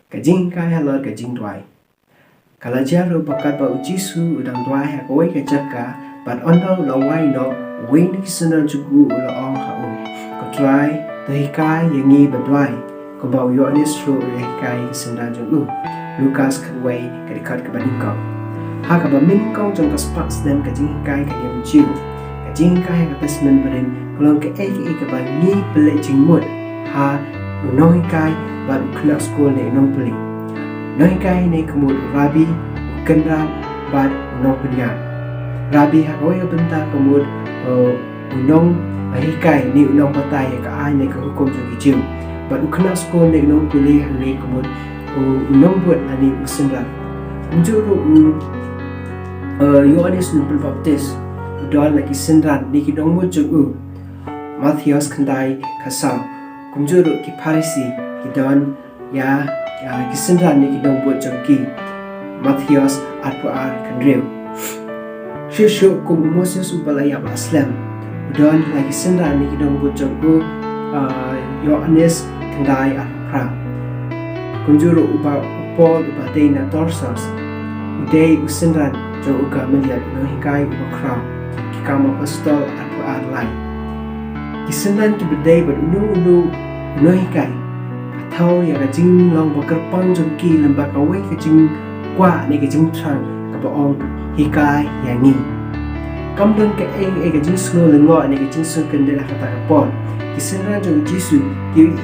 kajing kai halor kajing duai. Kalau jaru bakat ba ujisu udang duai ha koi ka jaka but ondo lawai no win kisanan jugu ula ong hau. Ko try tehikai yangi baduai ko ba uyonis ru tehikai kisanan jugu. Lukas kanway kadikat ka banikau. Ha ka ba minkau jong ka sparks dem kajing kai ka yam jiu. Kajing kai ka pesmen berin kolong ka ka ba ni pelek jingmut. Ha unoi kai ba uknak school ne nong peli. Noi kai ne kemud rabi ukendran ba unong pelian. Rabi ha koi benta kemud unong hikai ni unong patai ka ai ne ka hukum jong jiu. Ba uknak school ne nong peli ha ne kemud unong buat ani usendran. Unjuru Yohanes Nupul Baptis udal lagi sendran ni kidong mo jong Matthias kandai kasau kumjuru ki Parisi kidon ya kisendran ni kidong buat jong ki Matthias ar kandreu shishu kum Moses upalaya Islam udal lagi sendran ni kidong buat jong Yohanes kandai ar kumjuru upol upateina Tarsus udai usendran jong uga melihat nohikai ubakram kikama pastol ar kisendran ki bedai berunu nohikai atau ya kajing long bakerpang jong ki lembak awai kajing kwa ni kajing trang kabaong hikai yangi kamdon ka kajing sno lengo ni kajing sun kendela kata kapon kisendran jong jisu ki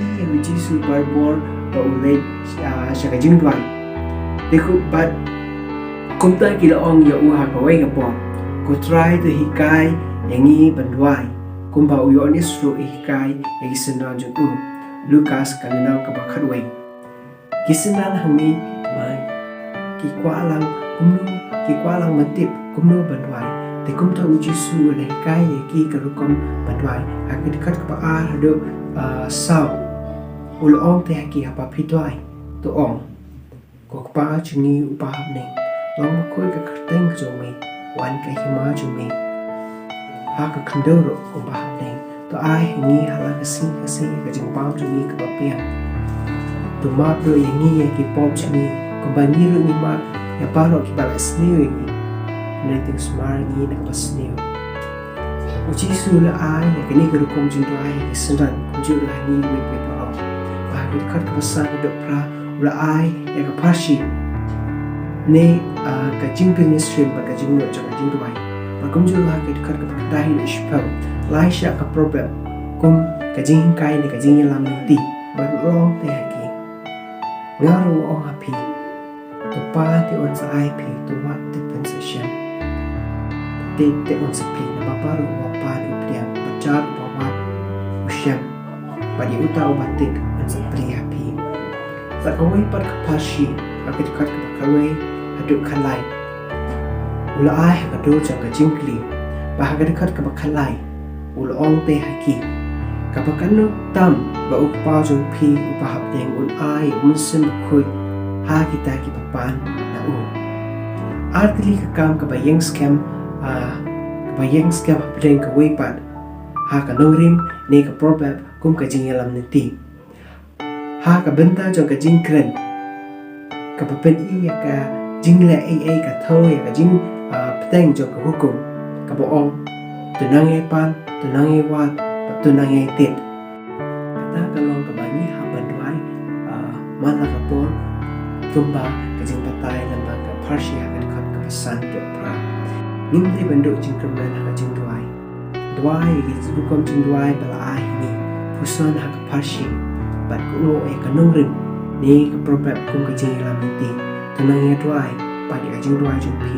jisu barbor ba ulai sya kajing duai deku bat kumta kila ong ya uha kawai kapon ko try to hikai yangi banduai kumba uyonis ru hikai yagi sendran jong Lukas kaninaw kabakadway kisendran hami mai kikwalang matip kumno banduai te kumta ujisu le hikai yagi karukom banduai akidikat kapaa hado saw ulong te haki apa pidwai to ong ko kapaa chungi upahap ning long makoi ka kerteng jome wan ka hima jome ha ka kandoro ko bahap ning to ai ni hala kasi ka jingpam jome ka papian to map do yangi ki pop chini ko baniro ni map ya paro ki bala sneo yangi neting smar ni na pasneo uji sula ai ya kini ka rukom jinto ai ki sendan kunju la ni we paro ba ka kat ka pasan do pra ula ai ya ka pashi ne kajing ministry ba kajing no jang kajing duai ba kum ju ha ke khat ka dai ni shpel lai sha ka problem kum kajing kai ni kajing lam ti ba ro te ha ki ngaro o happy to pa te on sa ip to what dispensation te on sa pli na ba paru wa pa ni priam ba jar ba wa usham ba di uta o batik on sa pli happy sa kawai par ka pashi ka khat ka kawai aduk kalai ula ai ka do jang ka jingkli ba ka dekat ka bakalai ula ong te haki ka bakano tam ba upa jong pi upa hap deng un ai sim khoi ha kita ki papan na u artili ka kam ka bayeng scam deng ka wepat ha ka nongrim ne ka probab kum ka jingyalam nanti ha ka benta jong ka jingkren ka papen iya ka jingla ai ka thau ya ka jing peteng jo ka hukum ka boong tunang ai pan tunang ai wat tunang ai tit kata kalong ka bani ha banduai mala ka por kumba ka jing patai lamba ka parsi ha ka kat ka pasan do pra nimli bandu jing kemlan ha ka jing duai ki hukum jing duai bala ai ni pusan ha ka parsi bat ko ai ka nongrin ni ka problem kum ka jing lam ti tenang ya duai pada kajing duai jumpi